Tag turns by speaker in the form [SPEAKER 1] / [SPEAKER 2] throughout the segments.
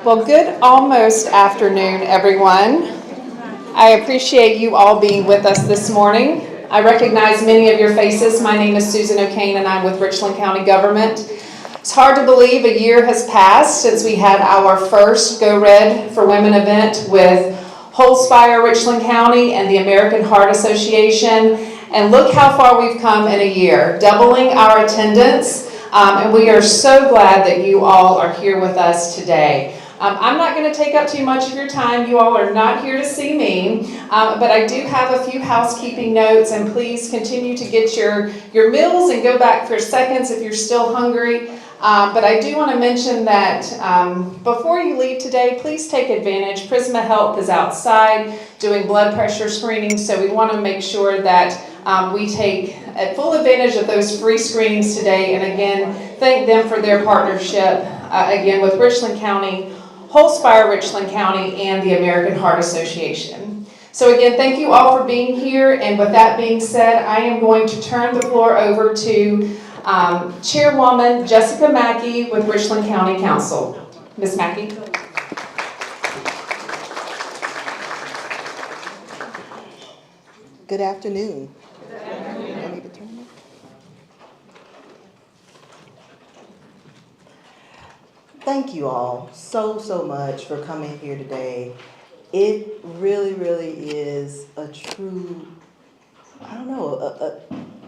[SPEAKER 1] Well, good almost afternoon, everyone. I appreciate you all being with us this morning. I recognize many of your faces. My name is Susan O'Kane and I'm with Richland County Government. It's hard to believe a year has passed since we had our first Go Red for Women event with Holspire, Richland County, and the American Heart Association. And look how far we've come in a year, doubling our attendance. And we are so glad that you all are here with us today. I'm not going to take up too much of your time. You all are not here to see me, but I do have a few housekeeping notes, and please continue to get your meals and go back for seconds if you're still hungry. But I do want to mention that before you leave today, please take advantage. Prisma Health is outside doing blood pressure screenings, so we want to make sure that we take full advantage of those free screenings today. And again, thank them for their partnership, again, with Richland County, Holspire, Richland County, and the American Heart Association. So again, thank you all for being here. And with that being said, I am going to turn the floor over to Chairwoman Jessica Mackey with Richland County Council. Ms. Mackey.
[SPEAKER 2] Good afternoon. Thank you all so much for coming here today. It really is a true,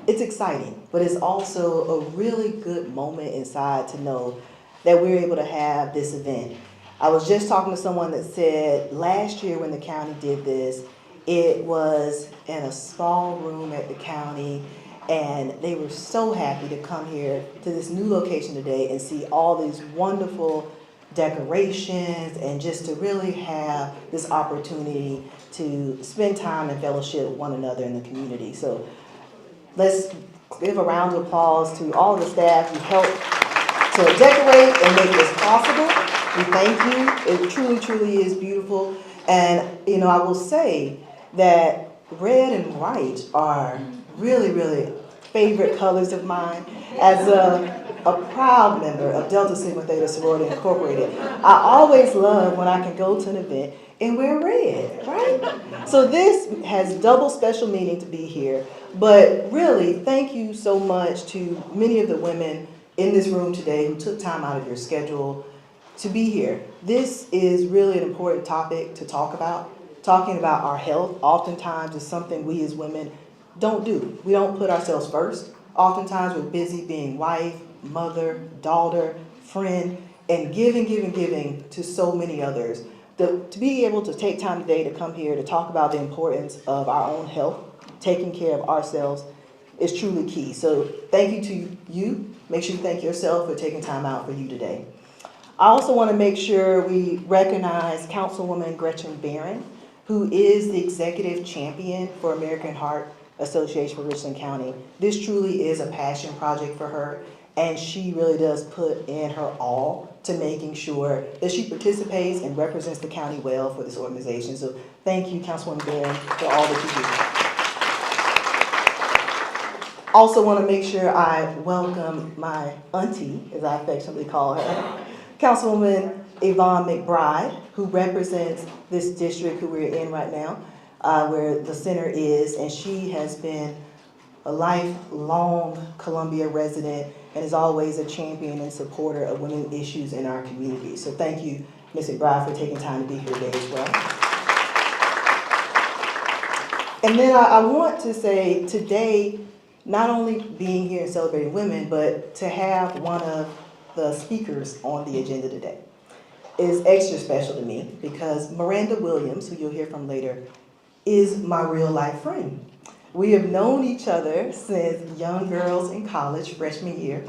[SPEAKER 2] it's exciting, but it's also a really good moment inside to know that we're able to have this event. I was just talking to someone that said last year when the county did this, it was in a small room at the county, and they were so happy to come here to this new location today and see all these wonderful decorations and just to really have this opportunity to spend time and fellowship with one another in the community. So let's give a round of applause to all the staff who helped to decorate and make this possible. We thank you. It truly is beautiful. And I will say that red and white are really favorite colors of mine. As a proud member of Delta Sigma Theta Sorority Incorporated, I always love when I can go to an event and wear red, right? So this has double special meaning to be here, but really thank you so much to many of the women in this room today who took time out of your schedule to be here. This is really an important topic to talk about. Talking about our health oftentimes is something we as women don't do. We don't put ourselves first. Oftentimes we're busy being wife, mother, daughter, friend, and giving to so many others. To be able to take time today to come here to talk about the importance of our own health, taking care of ourselves, is truly key. So thank you to you. Make sure you thank yourself for taking time out for you today. I also want to make sure we recognize Councilwoman Gretchen Barron, who is the executive champion for American Heart Association for Richland County. This truly is a passion project for her, and she really does put in her all to making sure that she participates and represents the county well for this organization. So thank you, Councilwoman Barron, for all that you do. Also want to make sure I welcome my auntie, as I affectionately call her, Councilwoman Yvonne McBride, who represents this district who we're in right now, where the center is, and she has been a lifelong Columbia resident and is always a champion and supporter of women's issues in our community. So thank you, Ms. McBride, for taking time to be here today as well. And then I want to say today, not only being here and celebrating women, but to have one of the speakers on the agenda today is extra special to me because Miranda Williams, who you'll hear from later, is my real life friend. We have known each other since young girls in college, freshman year,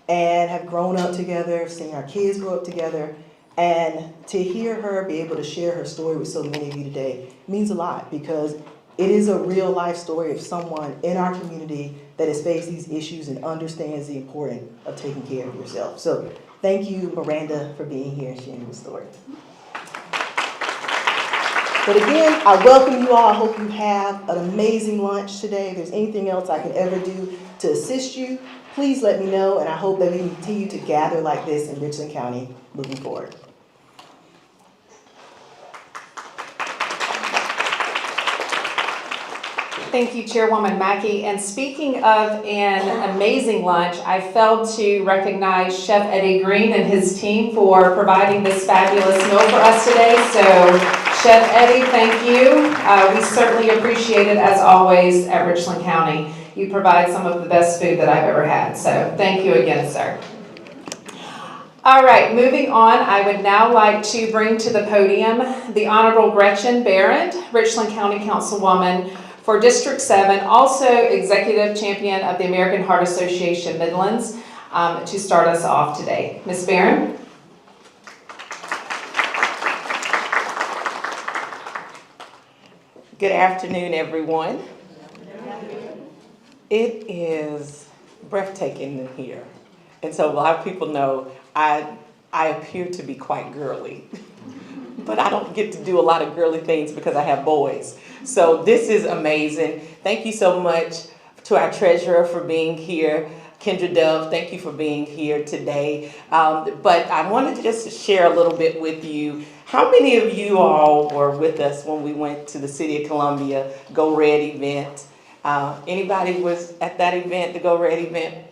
[SPEAKER 2] and have grown up together, seen our kids grow up together, and to hear her be able to share her story with so many of you today means a lot because it is a real life story of someone in our community that has faced these issues and understands the importance of taking care of yourself. So thank you, Miranda, for being here and sharing your story. But again, I welcome you all. I hope you have an amazing lunch today. If there's anything else I can ever do to assist you, please let me know. And I hope that we continue to gather like this in Richland County moving forward.
[SPEAKER 1] Thank you, Chairwoman Mackey. And speaking of an amazing lunch, I failed to recognize Chef Eddie Green and his team for providing this fabulous meal for us today. So, Chef Eddie, thank you. We certainly appreciate it, as always, at Richland County. You provide some of the best food that I've ever had. So, thank you again, sir. All right, moving on, I would now like to bring to the podium the Honorable Gretchen Barrett, Richland County Councilwoman for District 7, also Executive Champion of the American Heart Association Midlands, to start us off today. Ms. Barron.
[SPEAKER 3] Good afternoon, everyone. It is breathtaking in here. And so a lot of people know I appear to be quite girly. But I don't get to do a lot of girly things because I have boys. So this is amazing. Thank you so much to our treasurer for being here. Kendra Dove, thank you for being here today. But I wanted to just share a little bit with you. How many of you all were with us when we went to the City of Columbia Go Red event? Anybody was at that event, the Go Red event?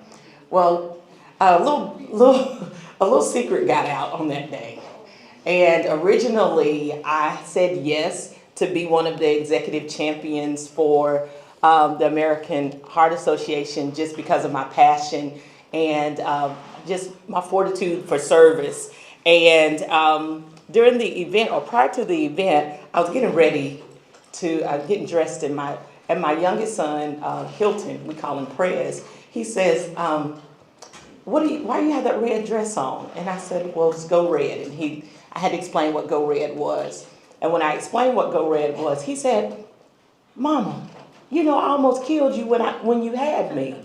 [SPEAKER 3] Well, a little secret got out on that day. And originally, I said yes to be one of the executive champions for the American Heart Association just because of my passion and just my fortitude for service. And during the event, or prior to the event, I was getting ready to getting dressed, and my youngest son, Hilton, we call him Prez, he says, why do you have that red dress on? And I said, well, it's Go Red. And I had to explain what Go Red was. And when I explained what Go Red was, he said, Mama, you know, I almost killed you when you had me.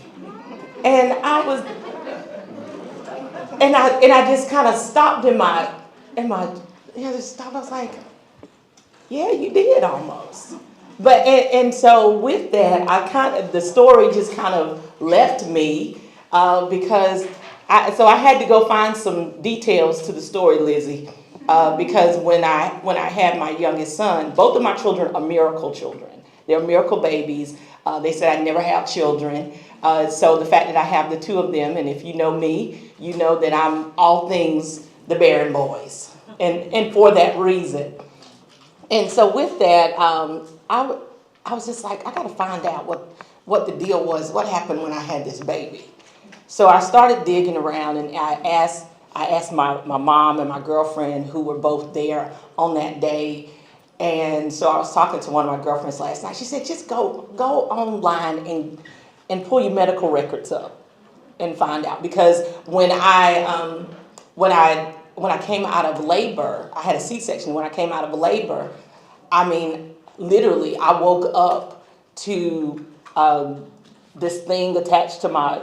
[SPEAKER 3] And I just kind of stopped I was like, yeah, you did almost. But, and so with that, the story just kind of left me because I had to go find some details to the story, Lizzie. Because when I had my youngest son, both of my children are miracle children. They're miracle babies. They said I'd never have children. So the fact that I have the two of them, and if you know me, you know that I'm all things the barren boys. And for that reason. And so with that, I was just like, I got to find out what the deal was, what happened when I had this baby. So I started digging around, and I asked my mom and my girlfriend, who were both there on that day. And so I was talking to one of my girlfriends last night. She said, just go online and pull your medical records up and find out. Because when I came out of labor, I had a C-section. When I came out of labor, I mean, literally, I woke up to this thing attached to my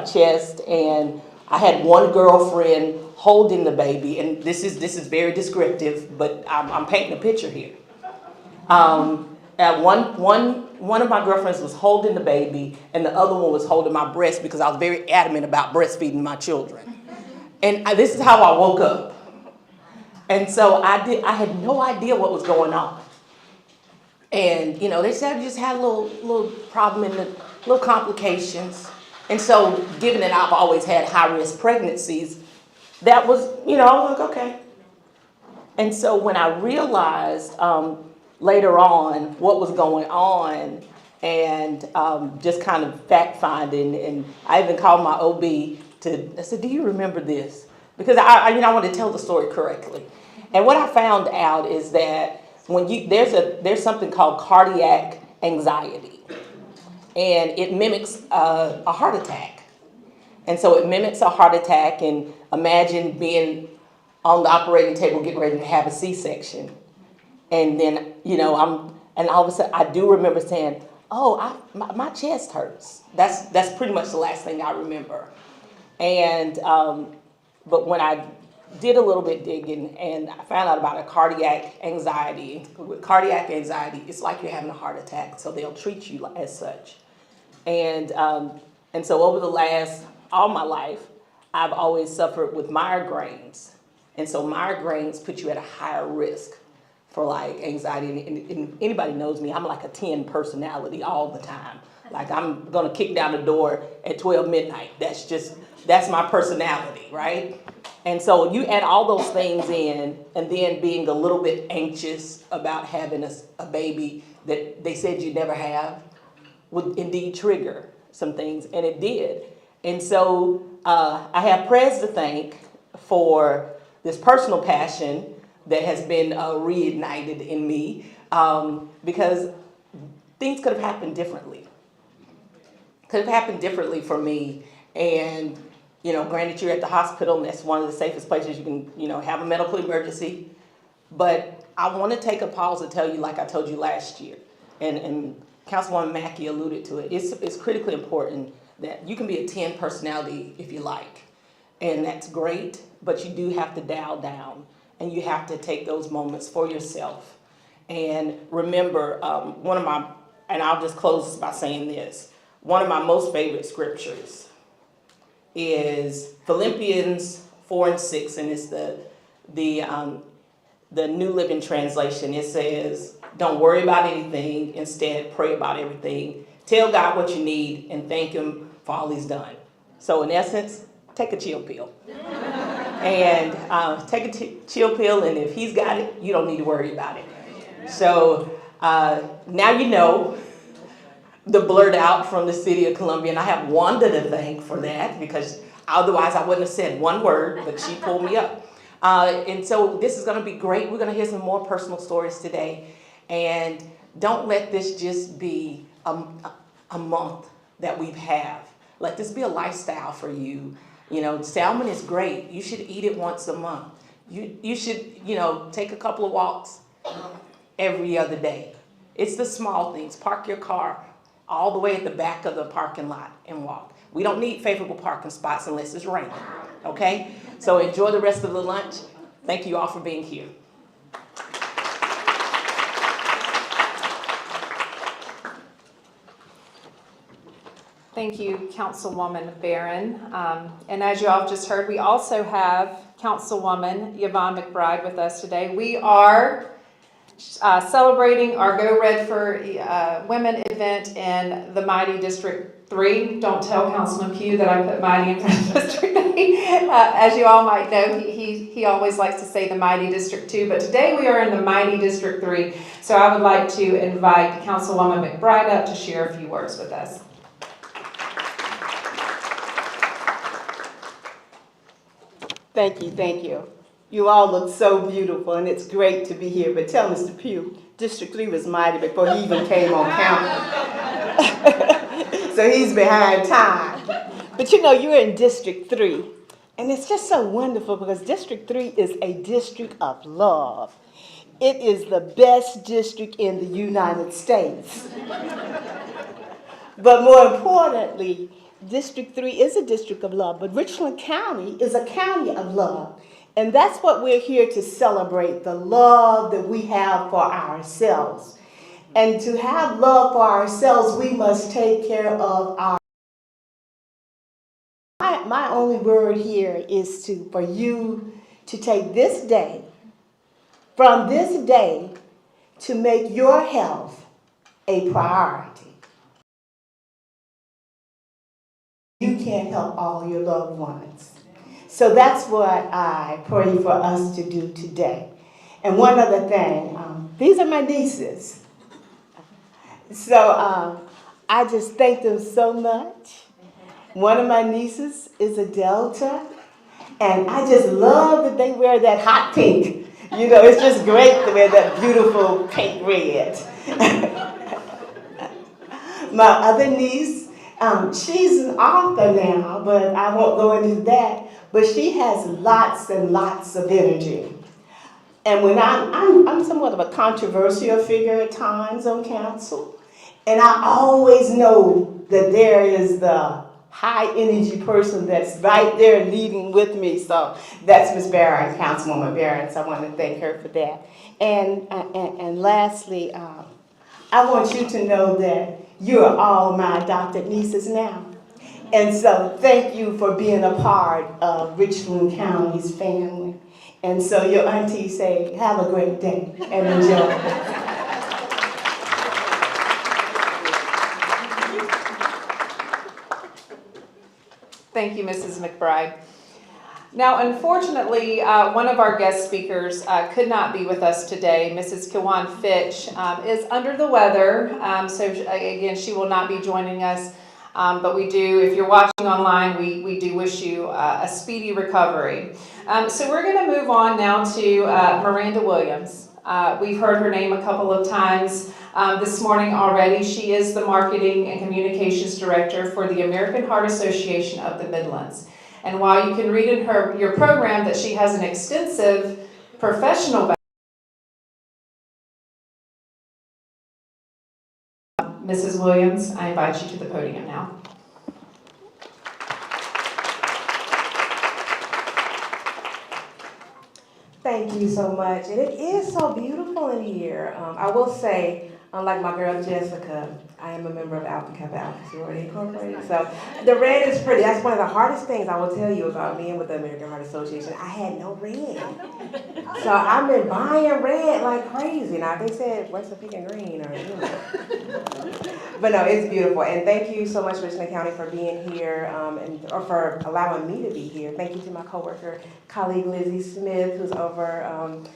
[SPEAKER 3] chest, and I had one girlfriend holding the baby, and this is very descriptive, but I'm painting a picture here. One of my girlfriends was holding the baby, and the other one was holding my breast because I was very adamant about breastfeeding my children. And this is how I woke up. And so I had no idea what was going on. And you know, they said I just had a little problem in the little complications. And so, given that I've always had high-risk pregnancies, that was, you know, I was like, okay. And so when I realized later on what was going on, and just kind of fact-finding, and I even called my OB I said, do you remember this? Because I want to tell the story correctly. And what I found out is that when there's something called cardiac anxiety. And it mimics a heart attack. And so it mimics a heart attack, and imagine being on the operating table getting ready to have a C-section. And then, you know, and all of a sudden I do remember saying, oh, my chest hurts. That's pretty much the last thing I remember. And, but when I did a little bit digging, and I found out about a cardiac anxiety. With cardiac anxiety, it's like you're having a heart attack, so they'll treat you as such. And so over all my life, I've always suffered with migraines. And so migraines put you at a higher risk for like anxiety. And anybody knows me, I'm like a 10 personality all the time. Like I'm gonna kick down the door at 12 midnight. That's my personality, right? And so you add all those things in, and then being a little bit anxious about having a baby that they said you'd never have would indeed trigger some things, and it did. And so I have Prez to thank for this personal passion that has been reignited in me, because things could have happened differently. Could have happened differently for me. And, you know, granted, you're at the hospital, and that's one of the safest places you can, you know, have a medical emergency. But I want to take a pause to tell you, like I told you last year, and Councilwoman Mackey alluded to it, it's critically important that you can be a 10 personality if you like, and that's great, but you do have to dial down, and you have to take those moments for yourself. And remember, and I'll just close by saying this, one of my most favorite scriptures is Philippians 4:6, and it's the New Living Translation. It says, don't worry about anything, instead pray about everything. Tell God what you need and thank him for all he's done. So in essence, take a chill pill. And take a chill pill, and if he's got it, you don't need to worry about it. So now you know the blurt out from the city of Columbia, and I have Wanda to thank for that, because otherwise I wouldn't have said one word, but she pulled me up. And so this is going to be great. We're going to hear some more personal stories today. And don't let this just be a month that we have. Let this be a lifestyle for you. You know, salmon is great. You should eat it once a month. You should, you know, take a couple of walks every other day. It's the small things. Park your car all the way at the back of the parking lot and walk. We don't need favorable parking spots unless it's raining, okay? So enjoy the rest of the lunch. Thank you all for being here.
[SPEAKER 1] Thank you, Councilwoman Barron. And as you all have just heard, we also have Councilwoman Yvonne McBride with us today. We are celebrating our Go Red for Women event in the Mighty District 3. Don't tell Councilman Pugh that I put Mighty in front of District 3. As you all might know, he always likes to say the Mighty District 2, but today we are in the Mighty District 3. So I would like to invite Councilwoman McBride up to share a few words with us.
[SPEAKER 4] Thank you, thank you. You all look so beautiful, and it's great to be here. But tell Mr. Pugh, District 3 was mighty before he even came on council. So he's behind time. But you know, you're in District 3, and it's just so wonderful because District 3 is a district of love. It is the best district in the United States. But more importantly, District 3 is a district of love, but Richland County is a county of love. And that's what we're here to celebrate, the love that we have for ourselves. And to have love for ourselves, we must take care of our. My only word here is for you to take this day, from this day, to make your health a priority. You can't help all your loved ones. So that's what I pray for us to do today. And one other thing, these are my nieces. So I just thank them so much. One of my nieces is a Delta, and I just love that they wear that hot pink. You know, it's just great to wear that beautiful pink red. My other niece, she's an author now, but I won't go into that. But she has lots and lots of energy. And when I'm somewhat of a controversial figure at times on council, and I always know that there is the high energy person that's right there leading with me. So that's Ms. Barron, Councilwoman Barron. So I want to thank her for that. And lastly, I want you to know that you're all my adopted nieces now. And so thank you for being a part of Richland County's family. And so your auntie say, have a great day and enjoy.
[SPEAKER 1] Thank you, Mrs. McBride. Now, unfortunately, one of our guest speakers could not be with us today. Mrs. Kiwan Fitch is under the weather, so again, she will not be joining us. But we do, if you're watching online, we do wish you a speedy recovery. So we're going to move on now to Miranda Williams. We've heard her name a couple of times this morning already. She is the Marketing and Communications Director for the American Heart Association of the Midlands. And while you can read in your program that she has an extensive professional background, Mrs. Williams, I invite you to the podium now.
[SPEAKER 5] Thank you so much. And it is so beautiful in here. I will say, unlike my girl Jessica, I am a member of Alpha Kappa Alpha Sorority Incorporated. So the red is pretty. That's one of the hardest things I will tell you about being with the American Heart Association. I had no red. So I've been buying red like crazy. Now they said, what's the pink and green? Or, you know. But no, it's beautiful. And thank you so much, Richland County, for being here or for allowing me to be here. Thank you to my coworker, colleague Lizzie Smith, who's over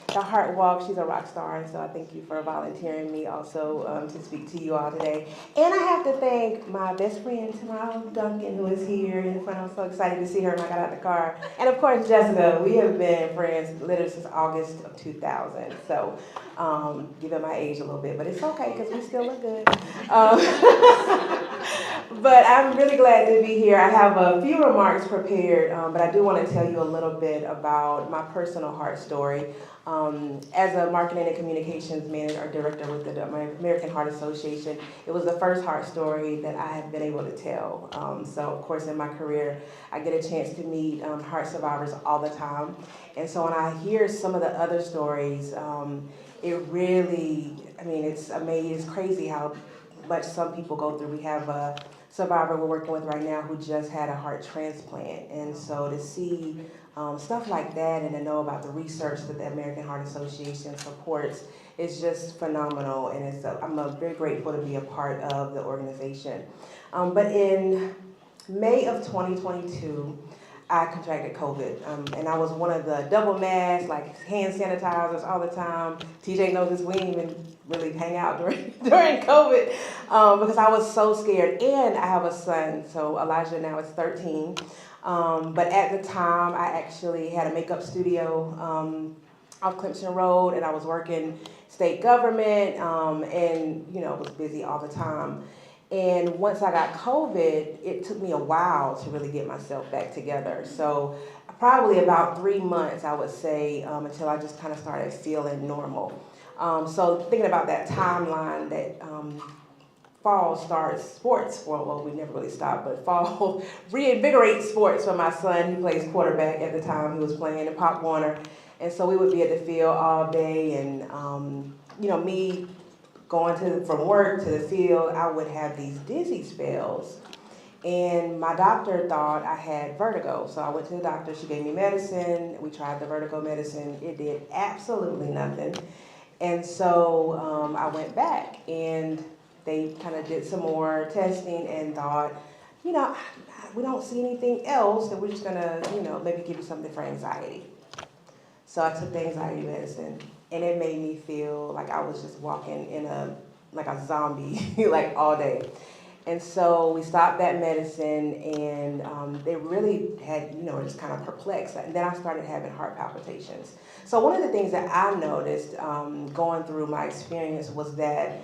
[SPEAKER 5] the Heart Walk. She's a rock star, and so I thank you for volunteering me also to speak to you all today. And I have to thank my best friend, Tamara Duncan, who is here in the front. I'm so excited to see her when I got out the car. And of course, Jessica. We have been friends literally since August of 2000. So giving my age a little bit, but it's okay because we still look good. But I'm really glad to be here. I have a few remarks prepared, but I do want to tell you a little bit about my personal heart story. As a marketing and communications manager or director with the American Heart Association, it was the first heart story that I have been able to tell. So of course in my career, I get a chance to meet heart survivors all the time. And so when I hear some of the other stories, it really, I mean, it's amazing, it's crazy how much some people go through. We have a survivor we're working with right now who just had a heart transplant. And so to see stuff like that and to know about the research that the American Heart Association supports is just phenomenal. And I'm very grateful to be a part of the organization. But in May of 2022, I contracted COVID, and I was one of the double masks, like hand sanitizers all the time. TJ knows this, we didn't even really hang out during COVID because I was so scared. And I have a son, so Elijah now is 13. But at the time, I actually had a makeup studio off Clemson Road, and I was working state government, and was busy all the time. And once I got COVID, it took me a while to really get myself back together. So probably about 3 months, I would say, until I just kind of started feeling normal. So thinking about that timeline that fall starts sports, well, we never really stopped, but fall reinvigorates sports for my son. He plays quarterback at the time. He was playing in Pop Warner. And so we would be at the field all day, and me going from work to the field, I would have these dizzy spells. And my doctor thought I had vertigo. So I went to the doctor, she gave me medicine, we tried the vertigo medicine, it did absolutely nothing. And so I went back, and they kind of did some more testing and thought, we don't see anything else, and we're just gonna, maybe give you something for anxiety. So I took the anxiety medicine, and it made me feel like I was just walking in like a zombie, like all day. And so we stopped that medicine, and they really had, just kind of perplexed. And then I started having heart palpitations. So one of the things that I noticed going through my experience was that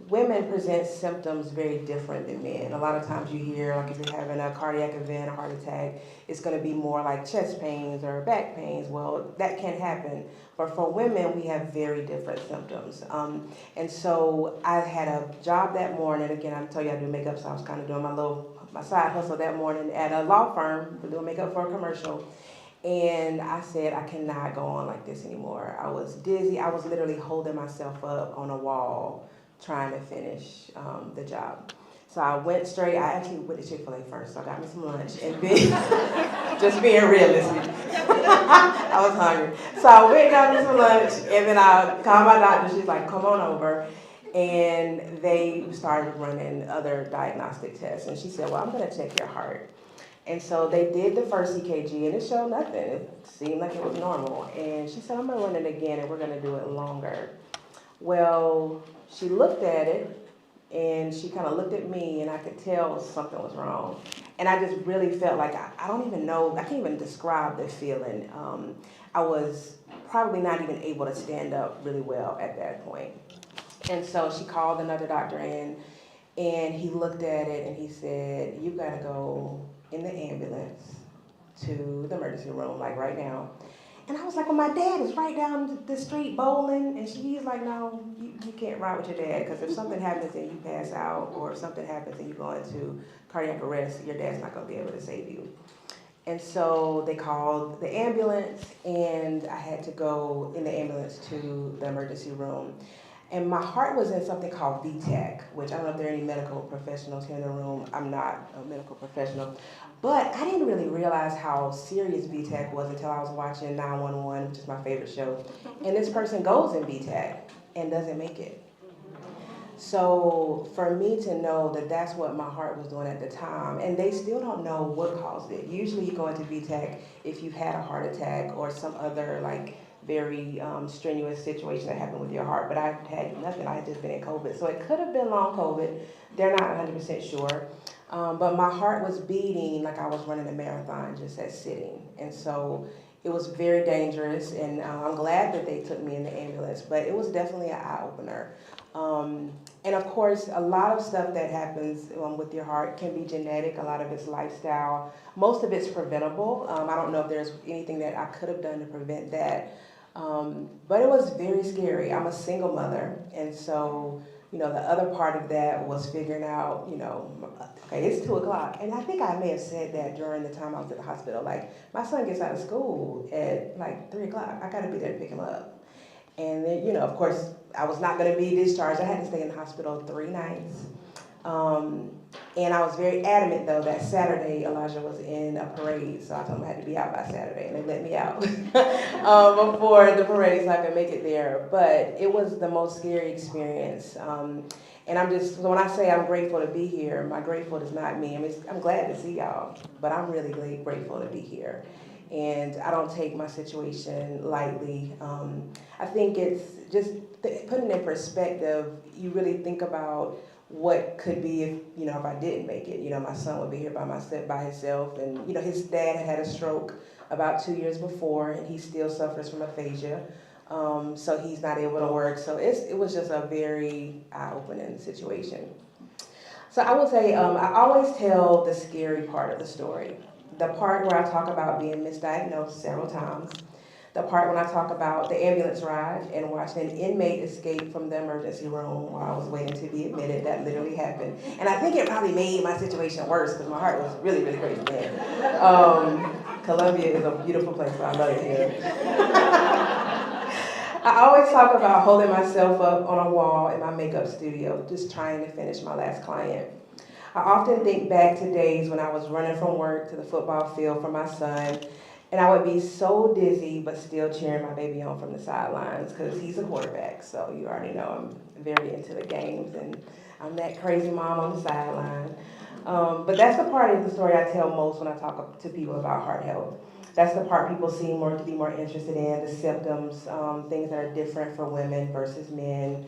[SPEAKER 5] women present symptoms very different than men. A lot of times you hear, like if you're having a cardiac event, a heart attack, it's gonna be more like chest pains or back pains. Well, that can happen. But for women, we have very different symptoms. And so I had a job that morning. Again, I told you I do makeup, so I was kind of doing my my side hustle that morning at a law firm doing makeup for a commercial. And I said, I cannot go on like this anymore. I was dizzy. I was literally holding myself up on a wall trying to finish the job. So I went straight, I actually went to Chick-fil-A first, so I got me some lunch. And then, just being realistic, I was hungry. So I went and got me some lunch, and then I called my doctor. She's like, come on over. And they started running other diagnostic tests. And she said, well, I'm gonna check your heart. And so they did the first EKG, and it showed nothing. It seemed like it was normal. And she said, I'm gonna run it again, and we're gonna do it longer. Well, she looked at it, and she kind of looked at me, and I could tell something was wrong. And I just really felt like, I don't even know, I can't even describe the feeling. I was probably not even able to stand up really well at that point. And so she called another doctor in, and he looked at it, and he said, you gotta go in the ambulance to the emergency room, like right now. And I was like, well, my dad is right down the street bowling. And he's like, no, you can't ride with your dad, because if something happens and you pass out, or if something happens and you go into cardiac arrest, your dad's not gonna be able to save you. And so they called the ambulance, and I had to go in the ambulance to the emergency room. And my heart was in something called VTAC, which I don't know if there are any medical professionals here in the room. I'm not a medical professional. But I didn't really realize how serious VTAC was until I was watching 911, which is my favorite show. And this person goes in VTAC and doesn't make it. So for me to know that that's what my heart was doing at the time, and they still don't know what caused it. Usually you go into VTAC if you've had a heart attack or some other very strenuous situation that happened with your heart, but I had nothing. I had just been in COVID. So it could have been long COVID. They're not 100% sure. But my heart was beating like I was running a marathon just at sitting. And so it was very dangerous, and I'm glad that they took me in the ambulance, but it was definitely an eye-opener. And of course, a lot of stuff that happens with your heart can be genetic. A lot of it's lifestyle. Most of it's preventable. I don't know if there's anything that I could have done to prevent that. But it was very scary. I'm a single mother, and so, the other part of that was figuring out, okay, it's 2 o'clock. And I think I may have said that during the time I was at the hospital. Like, my son gets out of school at 3 o'clock. I gotta be there to pick him up. And then, of course, I was not gonna be discharged. I had to stay in the hospital 3 nights. And I was very adamant, though, that Saturday Elijah was in a parade, so I told him I had to be out by Saturday, and they let me out before the parade so I could make it there. But it was the most scary experience. And so when I say I'm grateful to be here, my grateful is not me. I'm glad to see y'all, but I'm really grateful to be here. And I don't take my situation lightly. I think it's just putting in perspective, you really think about what could be if I didn't make it. My son would be here by himself, and his dad had a stroke about 2 years before, and he still suffers from aphasia, so he's not able to work. So it was just a very eye-opening situation. So I would say I always tell the scary part of the story, the part where I talk about being misdiagnosed several times, the part when I talk about the ambulance ride and watching an inmate escape from the emergency room while I was waiting to be admitted. That literally happened. And I think it probably made my situation worse because my heart was really, really crazy then. Columbia is a beautiful place, so I love it here. I always talk about holding myself up on a wall in my makeup studio, just trying to finish my last client. I often think back to days when I was running from work to the football field for my son, and I would be so dizzy, but still cheering my baby on from the sidelines because he's a quarterback. So you already know I'm very into the games, and I'm that crazy mom on the sideline. But that's the part of the story I tell most when I talk to people about heart health. That's the part people seem to be more interested in, the symptoms, things that are different for women versus men,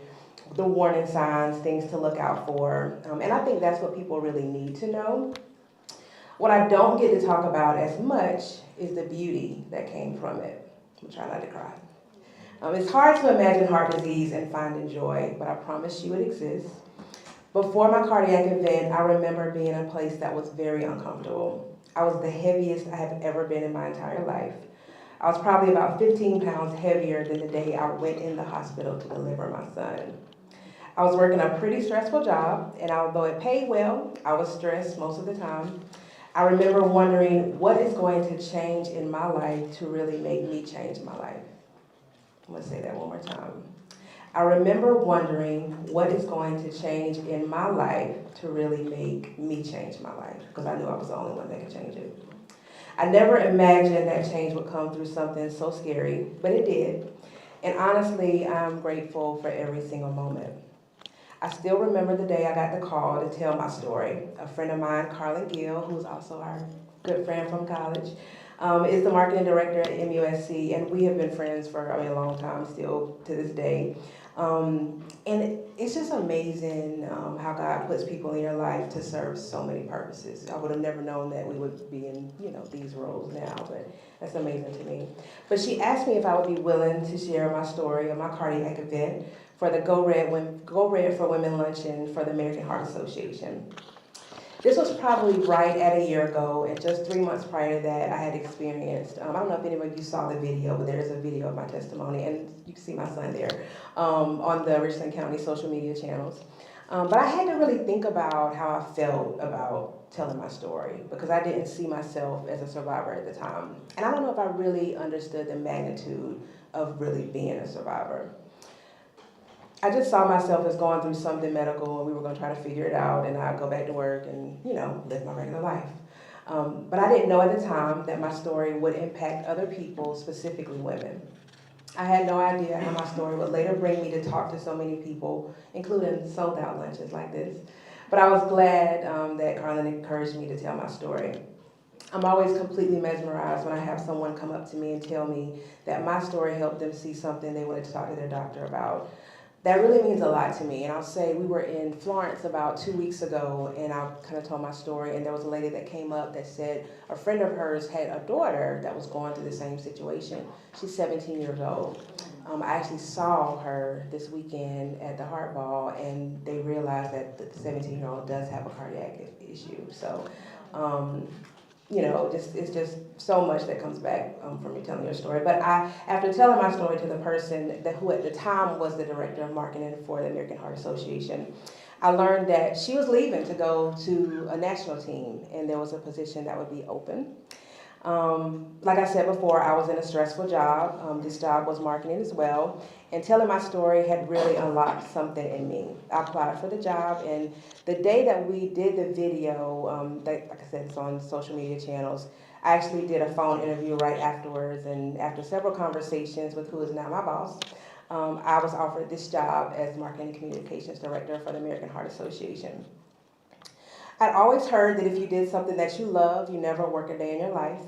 [SPEAKER 5] the warning signs, things to look out for. And I think that's what people really need to know. What I don't get to talk about as much is the beauty that came from it. I'm trying not to cry. It's hard to imagine heart disease and finding joy, but I promise you it exists. Before my cardiac event, I remember being in a place that was very uncomfortable. I was the heaviest I have ever been in my entire life. I was probably about 15 pounds heavier than the day I went in the hospital to deliver my son. I was working a pretty stressful job, and although it paid well, I was stressed most of the time. I remember wondering what is going to change in my life to really make me change my life. I'm gonna say that one more time. I remember wondering what is going to change in my life to really make me change my life, because I knew I was the only one that could change it. I never imagined that change would come through something so scary, but it did. And honestly, I'm grateful for every single moment. I still remember the day I got the call to tell my story. A friend of mine, Carlin Gill, who's also our good friend from college, is the marketing director at MUSC, and we have been friends for a long time, still to this day. And it's just amazing how God puts people in your life to serve so many purposes. I would have never known that we would be in, these roles now, but that's amazing to me. But she asked me if I would be willing to share my story of my cardiac event for the Go Red for Women luncheon for the American Heart Association. This was probably right at a year ago, and just 3 months prior to that, I had experienced, I don't know if anybody of you saw the video, but there's a video of my testimony, and you can see my son there, on the Richland County social media channels. But I had to really think about how I felt about telling my story, because I didn't see myself as a survivor at the time. And I don't know if I really understood the magnitude of really being a survivor. I just saw myself as going through something medical, and we were going to try to figure it out, and I'd go back to work and, live my regular life. But I didn't know at the time that my story would impact other people, specifically women. I had no idea how my story would later bring me to talk to so many people, including sold-out lunches like this. But I was glad that Carlin encouraged me to tell my story. I'm always completely mesmerized when I have someone come up to me and tell me that my story helped them see something they wanted to talk to their doctor about. That really means a lot to me, and I'll say we were in Florence about 2 weeks ago, and I kind of told my story, and there was a lady that came up that said a friend of hers had a daughter that was going through the same situation. She's 17 years old. I actually saw her this weekend at the Heart Ball, and they realized that the 17-year-old does have a cardiac issue. So, it's just so much that comes back from me telling your story. But after telling my story to the person who at the time was the director of marketing for the American Heart Association, I learned that she was leaving to go to a national team, and there was a position that would be open. Like I said before, I was in a stressful job. This job was marketing as well. And telling my story had really unlocked something in me. I applied for the job, and the day that we did the video, like I said, it's on social media channels, I actually did a phone interview right afterwards, and after several conversations with who is now my boss, I was offered this job as Marketing and Communications Director for the American Heart Association. I'd always heard that if you did something that you love, you never work a day in your life.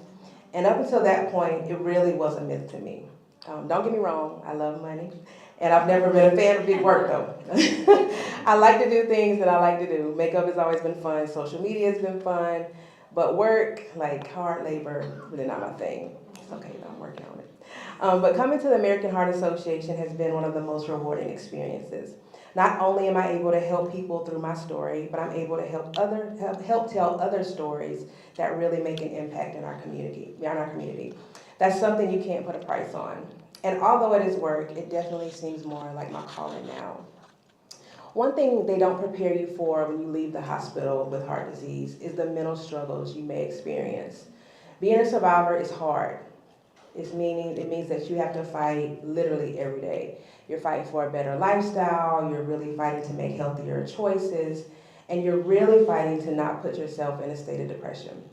[SPEAKER 5] And up until that point, it really was a myth to me. Don't get me wrong, I love money. And I've never been a fan of big work, though. I like to do things that I like to do. Makeup has always been fun. Social media has been fun. But work, like hard labor, really not my thing. It's okay, though, I'm working on it. But coming to the American Heart Association has been one of the most rewarding experiences. Not only am I able to help people through my story, but I'm able to help tell other stories that really make an impact in our community. That's something you can't put a price on. And although it is work, it definitely seems more like my calling now. One thing they don't prepare you for when you leave the hospital with heart disease is the mental struggles you may experience. Being a survivor is hard. It means that you have to fight literally every day. You're fighting for a better lifestyle, you're really fighting to make healthier choices, and you're really fighting to not put yourself in a state of depression.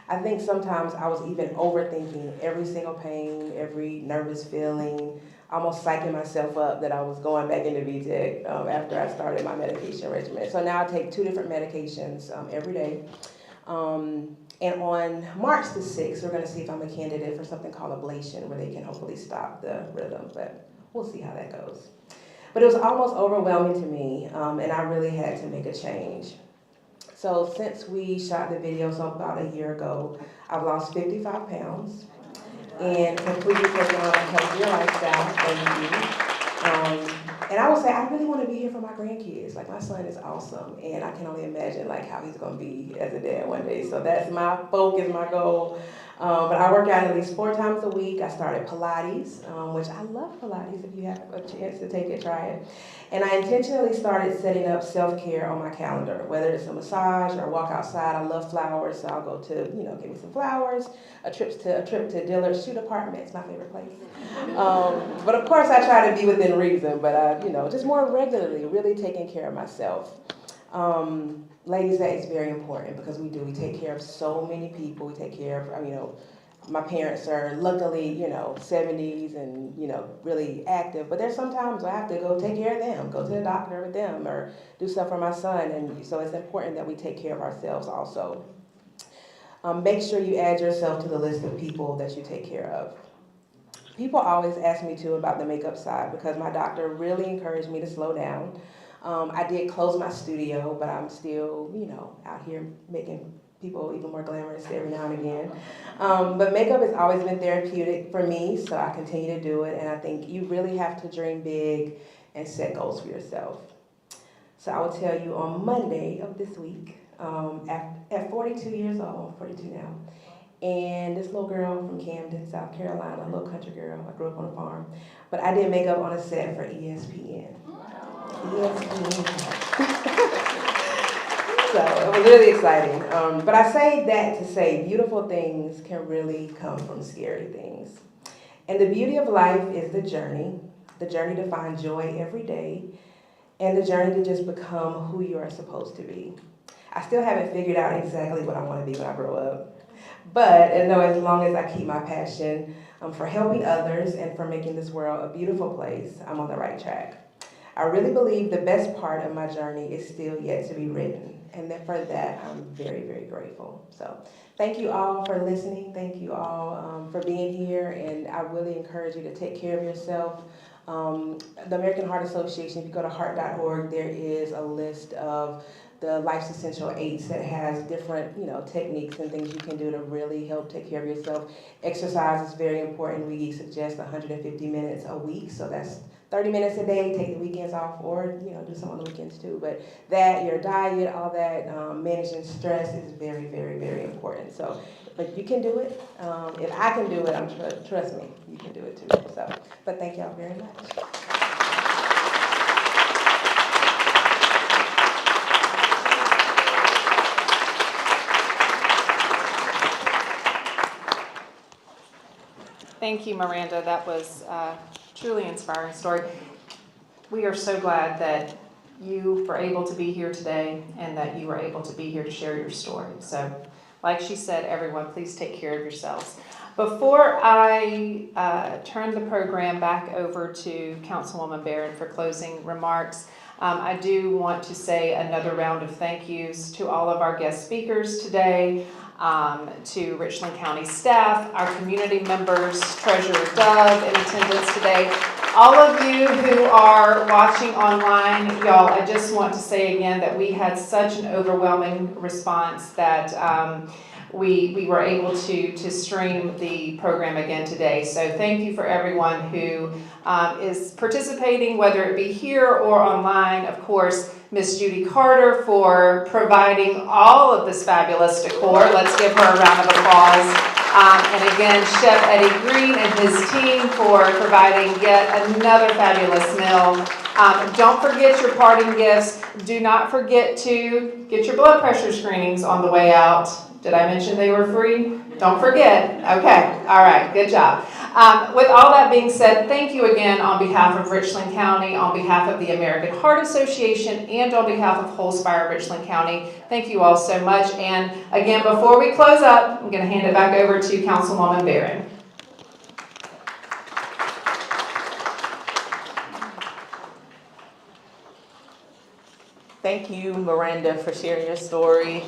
[SPEAKER 5] I think sometimes I was even overthinking every single pain, every nervous feeling, almost psyching myself up that I was going back into VTech after I started my medication regimen. So now I take 2 different medications every day. And on March the 6th, we're going to see if I'm a candidate for something called ablation, where they can hopefully stop the rhythm, but we'll see how that goes. But it was almost overwhelming to me, and I really had to make a change. So since we shot the video, so about a year ago, I've lost 55 pounds and completely taken on a healthier lifestyle. Thank you. And I would say I really want to be here for my grandkids. Like, my son is awesome, and I can only imagine like how he's going to be as a dad one day. So that's my focus, my goal. But I work out at least 4 times a week. I started Pilates, which I love Pilates. If you have a chance to take it, try it. And I intentionally started setting up self-care on my calendar, whether it's a massage or a walk outside. I love flowers, so I'll go to, get me some flowers, a trip to Dillard's Shoe Department. It's my favorite place. But of course, I try to be within reason, but just more regularly, really taking care of myself. Ladies, that is very important because we take care of so many people. We take care of, my parents are luckily, 70s and, really active. But there's sometimes I have to go take care of them, go to the doctor with them or do stuff for my son. And so it's important that we take care of ourselves also. Make sure you add yourself to the list of people that you take care of. People always ask me too about the makeup side because my doctor really encouraged me to slow down. I did close my studio, but I'm still, out here making people even more glamorous every now and again. But makeup has always been therapeutic for me, so I continue to do it. And I think you really have to dream big and set goals for yourself. So I will tell you on Monday of this week, at 42 years old, I'm 42 now, and this little girl from Camden, South Carolina, a little country girl, I grew up on a farm, but I did makeup on a set for ESPN. So it was really exciting. But I say that to say beautiful things can really come from scary things. And the beauty of life is the journey to find joy every day, and the journey to just become who you are supposed to be. I still haven't figured out exactly what I want to be when I grow up. But as long as I keep my passion for helping others and for making this world a beautiful place, I'm on the right track. I really believe the best part of my journey is still yet to be written. And for that, I'm very, very grateful. So thank you all for listening. Thank you all for being here. And I really encourage you to take care of yourself. The American Heart Association, if you go to heart.org, there is a list of the Life's Essential 8s that has different, techniques and things you can do to really help take care of yourself. Exercise is very important. We suggest 150 minutes a week, so that's 30 minutes a day, take the weekends off, or do some on the weekends too. But that, your diet, all that, managing stress is very, very, very important. So, but you can do it. If I can do it, trust me, you can do it too. So, but thank y'all very much.
[SPEAKER 1] Thank you, Miranda. That was a truly inspiring story. We are so glad that you were able to be here today and that you were able to be here to share your story. So, like she said, everyone, please take care of yourselves. Before I turn the program back over to Councilwoman Barron for closing remarks, I do want to say another round of thank yous to all of our guest speakers today, to Richland County staff, our community members, Treasurer Doug in attendance today, all of you who are watching online. Y'all, I just want to say again that we had such an overwhelming response that we were able to stream the program again today. So thank you for everyone who is participating, whether it be here or online. Of course, Miss Judy Carter for providing all of this fabulous decor. Let's give her a round of applause. And again, Chef Eddie Green and his team for providing yet another fabulous meal. Don't forget your parting gifts. Do not forget to get your blood pressure screenings on the way out. Did I mention they were free? Don't forget. Okay. All right. Good job. With all that being said, thank you again on behalf of Richland County, on behalf of the American Heart Association, and on behalf of Holspire Richland County. Thank you all so much. And again, before we close up, I'm going to hand it back over to Councilwoman Barron.
[SPEAKER 3] Thank you, Miranda, for sharing your story.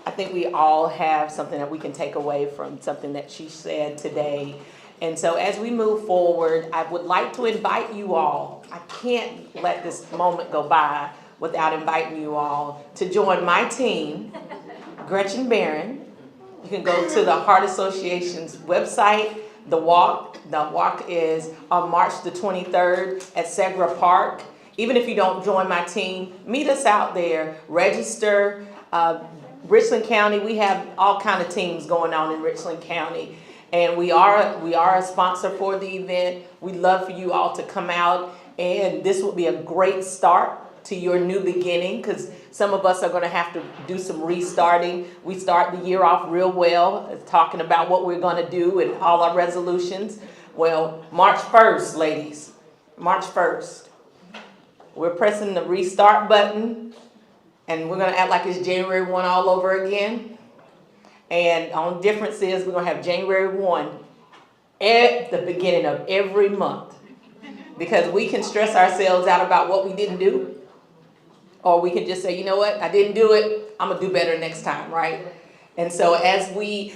[SPEAKER 3] I think we all have something that we can take away from something that she said today. And so as we move forward, I would like to invite you all. I can't let this moment go by without inviting you all to join my team, Gretchen Barron. You can go to the Heart Association's website. The walk is on March the 23rd at Segra Park. Even if you don't join my team, meet us out there, register. Richland County, we have all kind of teams going on in Richland County. And we are a sponsor for the event. We'd love for you all to come out, and this will be a great start to your new beginning, because some of us are going to have to do some restarting. We start the year off real well, talking about what we're going to do and all our resolutions. Well, March 1st, ladies, March 1st, we're pressing the restart button, and we're going to act like it's January 1 all over again. And the only difference is we're going to have January 1 at the beginning of every month, because we can stress ourselves out about what we didn't do. Or we can just say, you know what, I didn't do it, I'm gonna do better next time, right? And so as we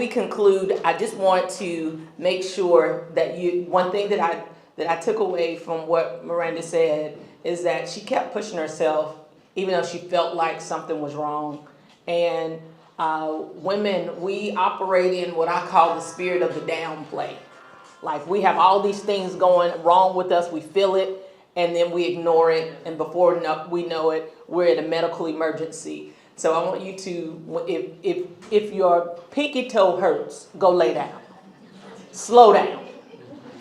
[SPEAKER 3] conclude, I just want to make sure that one thing that I took away from what Miranda said is that she kept pushing herself, even though she felt like something was wrong. And women, we operate in what I call the spirit of the downplay. Like, we have all these things going wrong with us, we feel it, and then we ignore it, and before we know it, we're in a medical emergency. So I want you to, if your pinky toe hurts, go lay down. Slow down.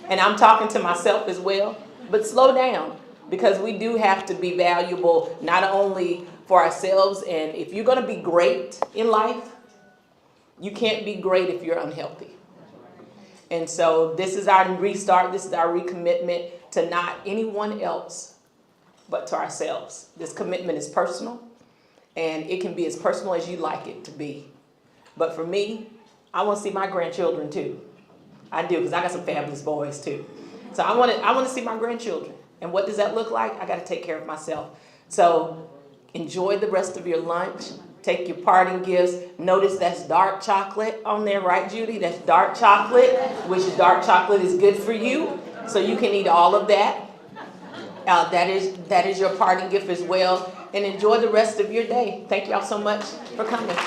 [SPEAKER 3] And I'm talking to myself as well, but slow down, because we do have to be valuable, not only for ourselves, and if you're gonna be great in life, you can't be great if you're unhealthy. And so this is our restart, this is our recommitment to not anyone else, but to ourselves. This commitment is personal, and it can be as personal as you like it to be. But for me, I want to see my grandchildren too. I do, because I got some fabulous boys too. So I want to see my grandchildren. And what does that look like? I got to take care of myself. So enjoy the rest of your lunch. Take your parting gifts. Notice that's dark chocolate on there, right, Judy? That's dark chocolate, which dark chocolate is good for you. So you can eat all of that. That is your parting gift as well. And enjoy the rest of your day. Thank y'all so much for coming.